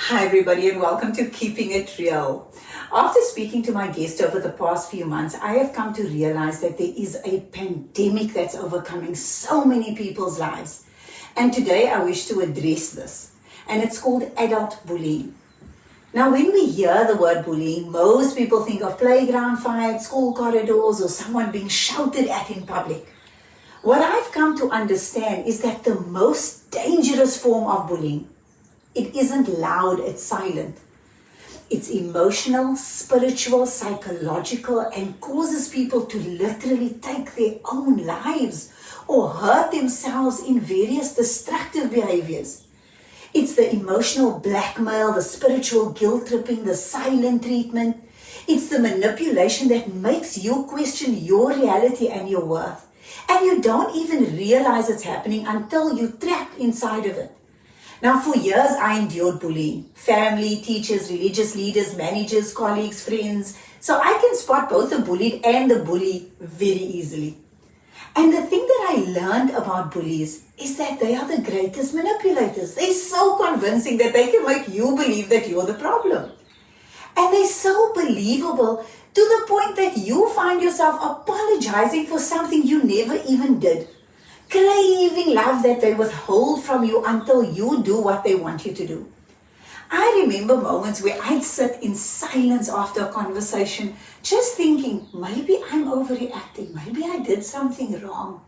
Hi everybody and welcome to Keeping It Real. After speaking to my guest over the past few months, I have come to realize that there is a pandemic that's overcoming so many people's lives. And today I wish to address this. And it's called adult bullying. Now when we hear the word bullying, most people think of playground fights, school corridors, or someone being shouted at in public. What I've come to understand is that the most dangerous form of bullying, it isn't loud, it's silent. It's emotional, spiritual, psychological, and causes people to literally take their own lives or hurt themselves in various destructive behaviors. It's the emotional blackmail, the spiritual guilt tripping, the silent treatment. It's the manipulation that makes you question your reality and your worth. And you don't even realize it's happening until you're trapped inside of it. Now, for years, I endured bullying. Family, teachers, religious leaders, managers, colleagues, friends. So I can spot both the bullied and the bully very easily. And the thing that I learned about bullies is that they are the greatest manipulators. They're so convincing that they can make you believe that you're the problem. And they're so believable to the point that you find yourself apologizing for something you never even did. Craving love that they withhold from you until you do what they want you to do. I remember moments where I'd sit in silence after a conversation, just thinking, maybe I'm overreacting, maybe I did something wrong.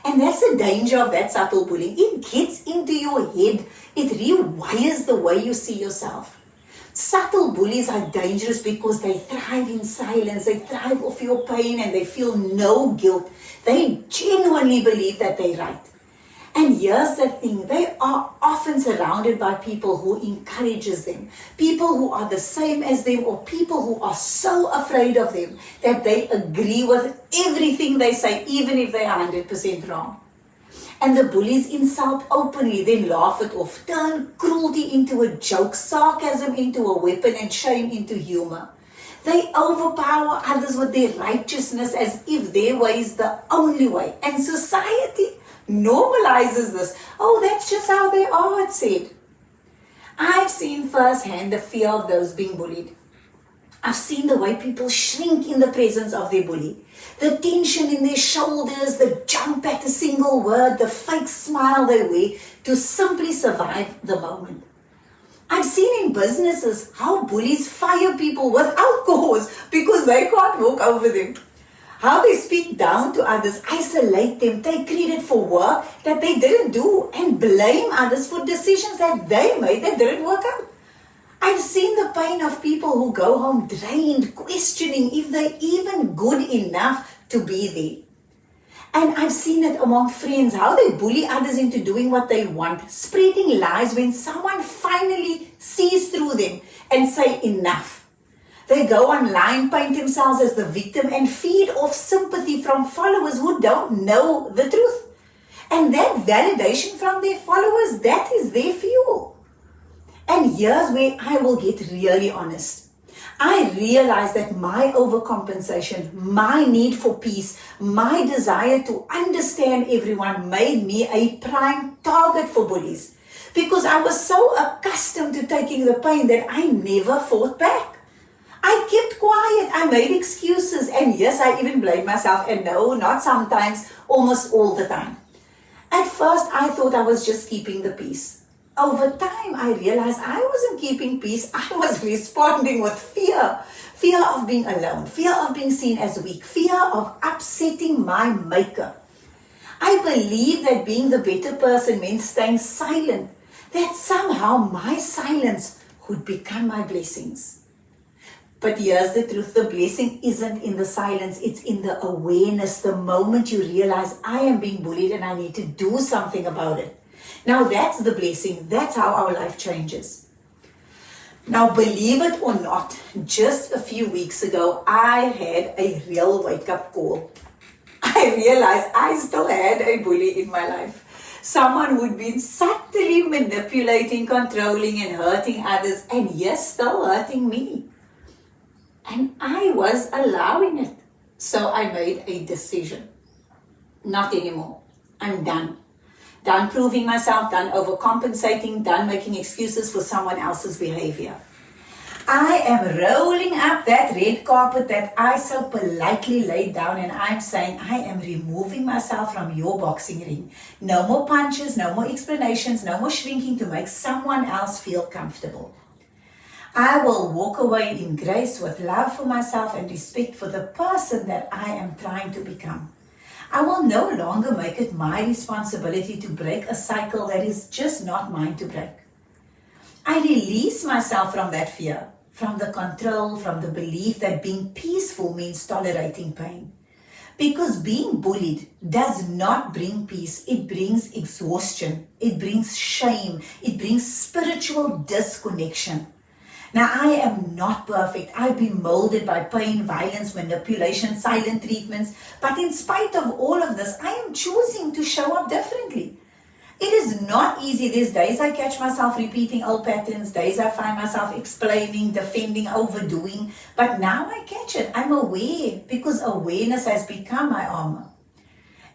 And that's the danger of that subtle bullying. It gets into your head. It rewires the way you see yourself. Subtle bullies are dangerous because they thrive in silence, they thrive off your pain, and they feel no guilt. They genuinely believe that they're right. And here's the thing, they are often surrounded by people who encourages them, people who are the same as them, or people who are so afraid of them that they agree with everything they say, even if they are 100% wrong. And the bullies insult openly, then laugh it off, turn cruelty into a joke, sarcasm into a weapon, and shame into humor. They overpower others with their righteousness as if their way is the only way. And society normalizes this. Oh, that's just how they are, it said. I've seen firsthand the fear of those being bullied. I've seen the way people shrink in the presence of their bully. The tension in their shoulders, the jump at a single word, the fake smile they wear to simply survive the moment. I've seen in businesses how bullies fire people without cause because they can't walk over them. How they speak down to others, isolate them, take credit for work that they didn't do, and blame others for decisions that they made that didn't work out. I've seen the pain of people who go home drained, questioning if they're even good enough to be there. And I've seen it among friends, how they bully others into doing what they want, spreading lies when someone finally sees through them and say enough. They go online, paint themselves as the victim, and feed off sympathy from followers who don't know the truth. And that validation from their followers, that is their fuel. And here's where I will get really honest. I realized that my overcompensation, my need for peace, my desire to understand everyone made me a prime target for bullies. Because I was so accustomed to taking the pain that I never fought back. I kept quiet, I made excuses, and yes, I even blamed myself, and no, not sometimes, almost all the time. At first, I thought I was just keeping the peace. Over time, I realized I wasn't keeping peace. I was responding with fear. Fear of being alone. Fear of being seen as weak. Fear of upsetting my maker. I believed that being the better person meant staying silent. That somehow my silence would become my blessings. But here's the truth. The blessing isn't in the silence. It's in the awareness. The moment you realize I am being bullied and I need to do something about it. Now that's the blessing. That's how our life changes. Now believe it or not, just a few weeks ago, I had a real wake-up call. I realized I still had a bully in my life. Someone who'd been subtly manipulating, controlling, and hurting others, and yes, still hurting me. And I was allowing it. So I made a decision. Not anymore. I'm done. Done proving myself, done overcompensating, done making excuses for someone else's behavior. I am rolling up that red carpet that I so politely laid down, and I'm saying I am removing myself from your boxing ring. No more punches, no more explanations, no more shrinking to make someone else feel comfortable. I will walk away in grace with love for myself and respect for the person that I am trying to become. I will no longer make it my responsibility to break a cycle that is just not mine to break. I release myself from that fear, from the control, from the belief that being peaceful means tolerating pain. Because being bullied does not bring peace. It brings exhaustion. It brings shame. It brings spiritual disconnection. Now, I am not perfect. I've been molded by pain, violence, manipulation, silent treatments. But in spite of all of this, I am choosing to show up differently. It is not easy. There's days I catch myself repeating old patterns, days I find myself explaining, defending, overdoing. But now I catch it. I'm aware because awareness has become my armor.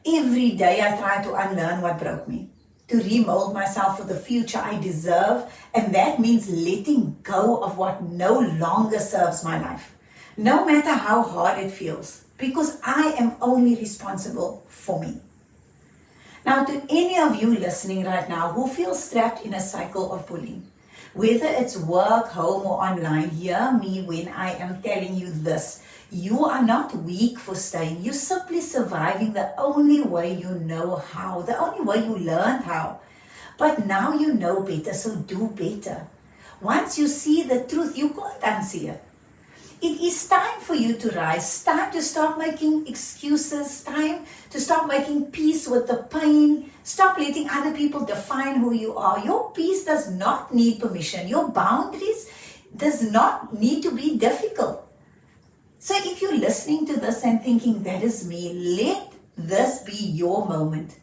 Every day I try to unlearn what broke me, to remold myself for the future I deserve, and that means letting go of what no longer serves my life, no matter how hard it feels, because I am only responsible for me. Now, to any of you listening right now who feel strapped in a cycle of bullying, whether it's work, home, or online, hear me when I am telling you this. You are not weak for staying. You're simply surviving the only way you know how, the only way you learned how. But now you know better, so do better. Once you see the truth, you can't unsee it. It is time for you to rise, time to stop making excuses, time to stop making peace with the pain. Stop letting other people define who you are. Your peace does not need permission. Your boundaries does not need to be difficult. So if you're listening to this and thinking, that is me, let this be your moment.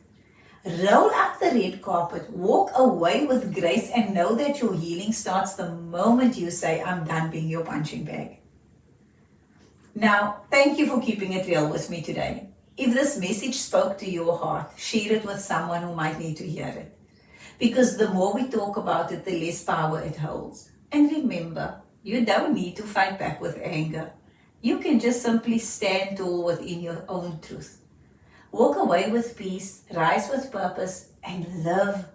Roll up the red carpet, walk away with grace, and know that your healing starts the moment you say, I'm done being your punching bag. Now, thank you for keeping it real with me today. If this message spoke to your heart, share it with someone who might need to hear it. Because the more we talk about it, the less power it holds. And remember, you don't need to fight back with anger. You can just simply stand tall within your own truth. Walk away with peace, rise with purpose, and live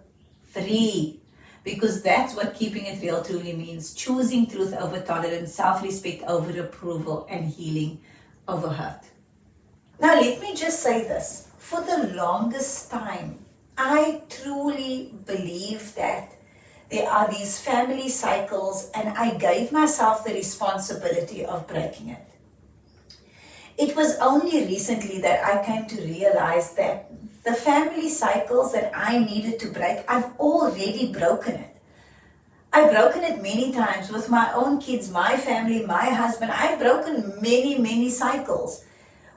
free. Because that's what keeping it real truly means. Choosing truth over tolerance, self-respect over approval, and healing over hurt. Now let me just say this. For the longest time, I truly believe that there are these family cycles, and I gave myself the responsibility of breaking it. It was only recently that I came to realize that the family cycles that I needed to break, I've already broken it. I've broken it many times with my own kids, my family, my husband. I've broken many cycles.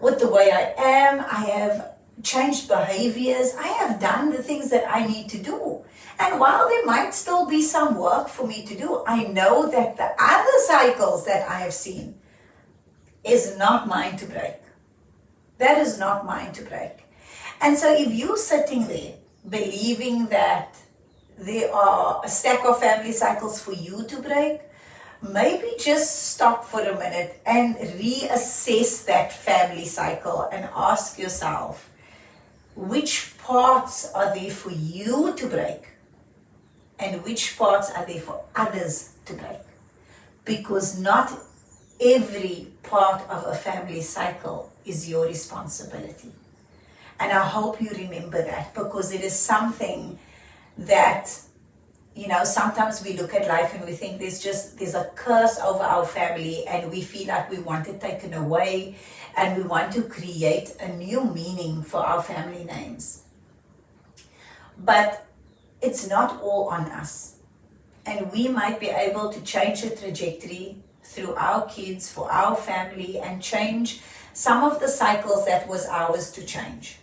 With the way I am, I have changed behaviors. I have done the things that I need to do. And while there might still be some work for me to do, I know that the other cycles that I have seen is not mine to break. That is not mine to break. And so if you're sitting there believing that there are a stack of family cycles for you to break, maybe just stop for a minute and reassess that family cycle and ask yourself, which parts are there for you to break and which parts are there for others to break? Because not every part of a family cycle is your responsibility. And I hope you remember that, because it is something that, sometimes we look at life and we think there's a curse over our family, and we feel like we want it taken away, and we want to create a new meaning for our family names. But it's not all on us. And we might be able to change the trajectory through our kids, for our family, and change some of the cycles that was ours to change.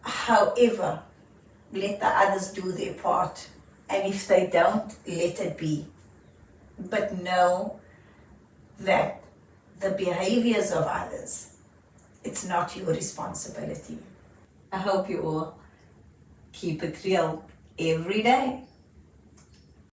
However, let the others do their part, and if they don't, let it be. But know that the behaviors of others, it's not your responsibility. I hope you all Keep it real every day.